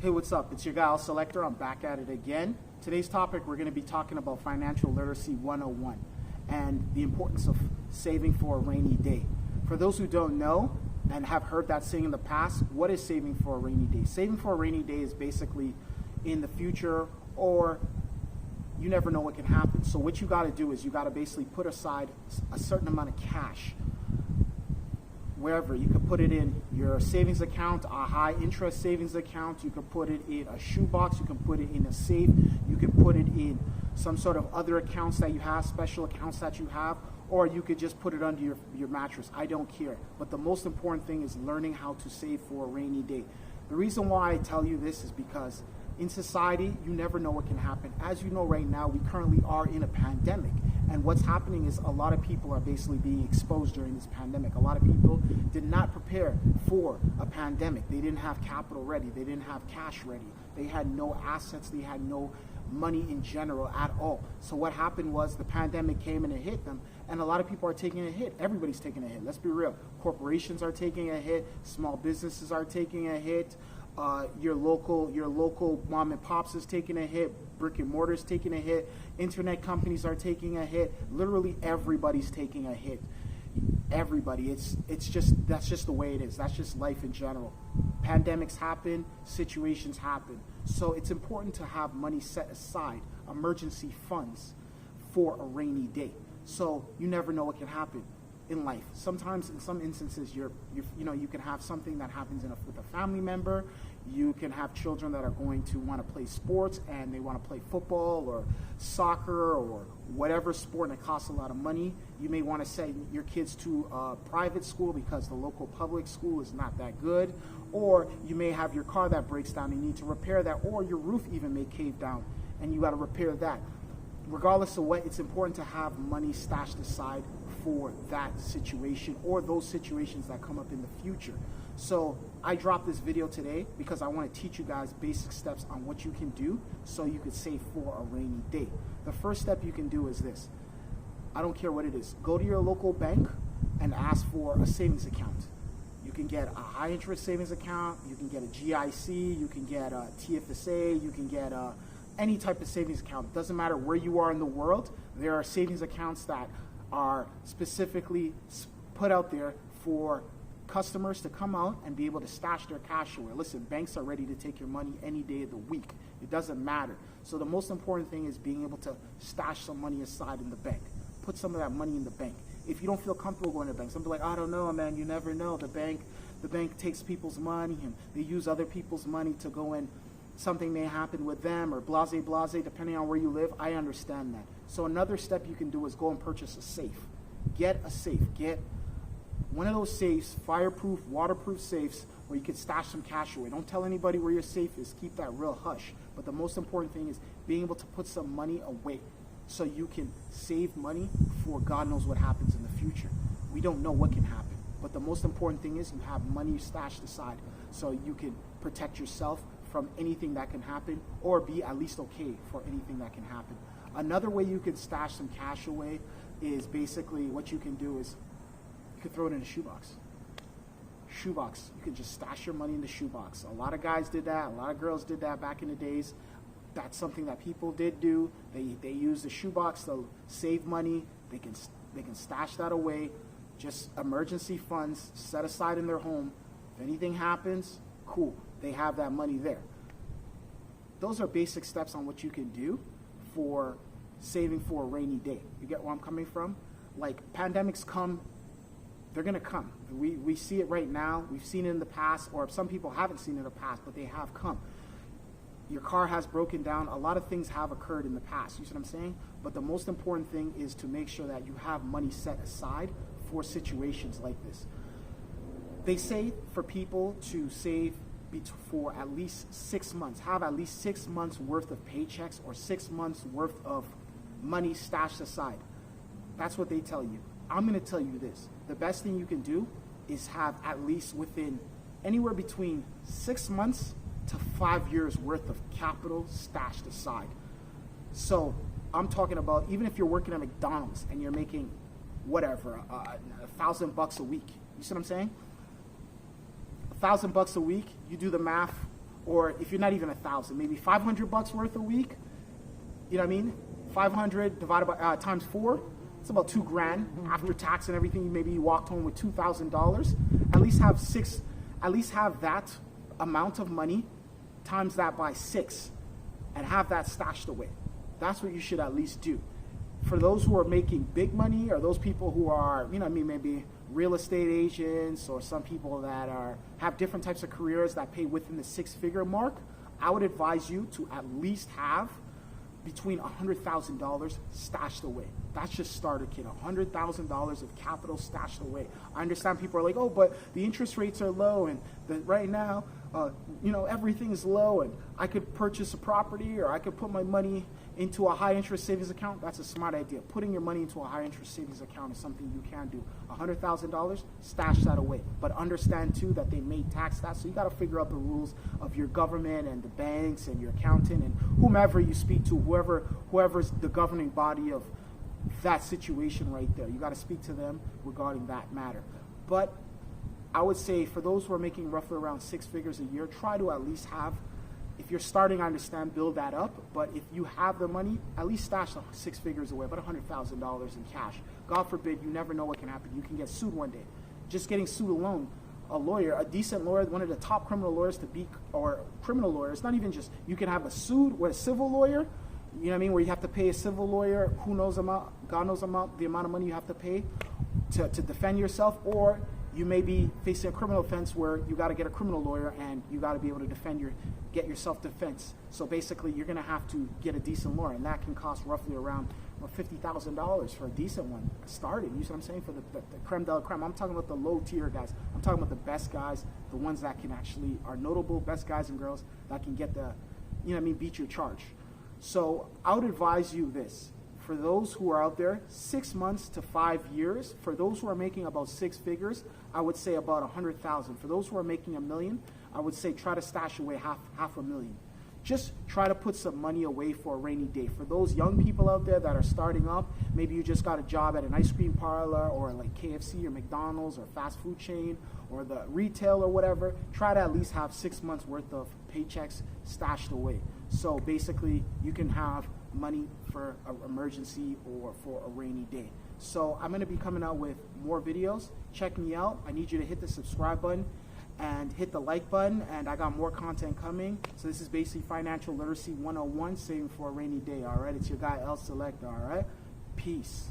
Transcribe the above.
Hey, what's up? It's your guy, Al Selector. I'm back at it again. Today's topic, we're going to be talking about Financial Literacy 101 and the importance of saving for a rainy day. For those who don't know and have heard that saying in the past, what is saving for a rainy day? Saving for a rainy day is basically in the future, or you never know what can happen. So what you got to do is you got to basically put aside a certain amount of cash wherever. You could put it in your savings account, a high interest savings account. You could put it in a shoebox. You can put it in a safe. You can put it in some sort of other accounts that you have, special accounts that you have, or you could just put it under your mattress. I don't care. But the most important thing is learning how to save for a rainy day. The reason why I tell you this is because in society, you never know what can happen. As you know right now, we currently are in a pandemic. And what's happening is a lot of people are basically being exposed during this pandemic. A lot of people did not prepare for a pandemic. They didn't have capital ready. They didn't have cash ready. They had no assets. They had no money in general at all. So what happened was the pandemic came and it hit them. And a lot of people are taking a hit. Everybody's taking a hit. Let's be real. Corporations are taking a hit. Small businesses are taking a hit. Your local mom and pops is taking a hit. Brick and mortar is taking a hit. Internet companies are taking a hit. Literally everybody's taking a hit. Everybody. That's just the way it is. That's just life in general. Pandemics happen, situations happen. So it's important to have money set aside, emergency funds for a rainy day. So you never know what can happen in life. Sometimes, in some instances, you can have something that happens with a family member. You can have children that are going to want to play sports and they want to play football or soccer or whatever sport, and it costs a lot of money. You may want to send your kids to a private school because the local public school is not that good. Or you may have your car that breaks down and you need to repair that, or your roof even may cave down and you got to repair that. Regardless of what, it's important to have money stashed aside for that situation or those situations that come up in the future. So I dropped this video today because I want to teach you guys basic steps on what you can do so you could save for a rainy day. The first step you can do is this. I don't care what it is. Go to your local bank and ask for a savings account. You can get a high interest savings account. You can get a GIC. You can get a TFSA. You can get any type of savings account. It doesn't matter where you are in the world. There are savings accounts that are specifically put out there for customers to come out and be able to stash their cash away. Listen, banks are ready to take your money any day of the week. It doesn't matter. So the most important thing is being able to stash some money aside in the bank. Put some of that money in the bank. If you don't feel comfortable going to the bank, some people are like, I don't know, man, you never know. The bank takes people's money and they use other people's money to go in. Something may happen with them or blase, depending on where you live. I understand that. So another step you can do is go and purchase a safe. Get a safe. Get one of those safes, fireproof, waterproof safes, where you can stash some cash away. Don't tell anybody where your safe is. Keep that real hush. But the most important thing is being able to put some money away so you can save money for God knows what happens in the future. We don't know what can happen. But the most important thing is you have money stashed aside so you can protect yourself from anything that can happen, or be at least okay for anything that can happen. Another way you can stash some cash away is basically what you can do is you can throw it in a shoebox. Shoebox. You can just stash your money in the shoebox. A lot of guys did that. A lot of girls did that back in the days. That's something that people did do. They use the shoebox to save money. They can stash that away. Just emergency funds set aside in their home. If anything happens, cool. They have that money there. Those are basic steps on what you can do for saving for a rainy day. You get where I'm coming from? Like, pandemics come, they're going to come. We see it right now. We've seen it in the past, or some people haven't seen it in the past, but they have come. Your car has broken down. A lot of things have occurred in the past. You see what I'm saying? But the most important thing is to make sure that you have money set aside for situations like this. They say for people to save for at least 6 months, have at least 6 months worth of paychecks or 6 months worth of money stashed aside. That's what they tell you. I'm going to tell you this. The best thing you can do is have at least within anywhere between 6 months to 5 years worth of capital stashed aside. So I'm talking about, even if you're working at McDonald's and you're making whatever, $1,000 a week. You see what I'm saying? $1,000 a week, you do the math or if you're not even 1,000, maybe 500 bucks worth a week. You know what I mean? 500 divided by times 4, it's about $2,000 after tax and everything. Maybe you walked home with $2,000. At least have that amount of money, times that by 6, and have that stashed away. That's what you should at least do. For those who are making big money, or those people who are, you know what I mean, maybe real estate agents, or some people that have different types of careers that pay within the 6-figure mark, I would advise you to at least have between $100,000 stashed away. That's just starter kit, $100,000 of capital stashed away. I understand people are like, oh, but the interest rates are low, and right now, you know, everything is low, and I could purchase a property, or I could put my money into a high interest savings account. That's a smart idea. Putting your money into a high interest savings account is something you can do. $100,000, stash that away. But understand too that they may tax that, so you got to figure out the rules of your government and the banks and your accountant and whomever you speak to, whoever's the governing body of that situation right there. You got to speak to them regarding that matter. But I would say for those who are making roughly around 6 figures a year, try to at least have, if you're starting, I understand, build that up. But if you have the money, at least stash the 6 figures away, about $100,000 in cash. God forbid, you never know what can happen. You can get sued one day. Just getting sued alone, a lawyer, a decent lawyer, one of the top criminal lawyers to be, or criminal lawyers, not even just, you can have a sued with a civil lawyer, you know what I mean, where you have to pay a civil lawyer, who knows amount, God knows amount, the amount of money you have to pay to defend yourself, or you may be facing a criminal offense where you got to get a criminal lawyer and you got to be able to get your self-defense. So basically, you're going to have to get a decent lawyer, and that can cost roughly around $50,000 for a decent one starting. You see what I'm saying? For the creme de la creme. I'm talking about the low-tier guys. I'm talking about the best guys, the ones that can actually are notable, best guys and girls that can get the, you know what I mean, beat your charge. So I would advise you this. For those who are out there, 6 months to 5 years. For those who are making about 6 figures, I would say about 100,000. For those who are making $1 million, I would say try to stash away half a million. Just try to put some money away for a rainy day. For those young people out there that are starting up, maybe you just got a job at an ice cream parlor or like KFC or McDonald's or fast food chain or the retail or whatever, try to at least have 6 months worth of paychecks stashed away. So basically, you can have money for an emergency or for a rainy day. So I'm going to be coming out with more videos. Check me out. I need you to hit the subscribe button and hit the like button, and I got more content coming. So this is basically Financial Literacy 101, saving for a rainy day, all right? It's your guy, El Selector, all right? Peace.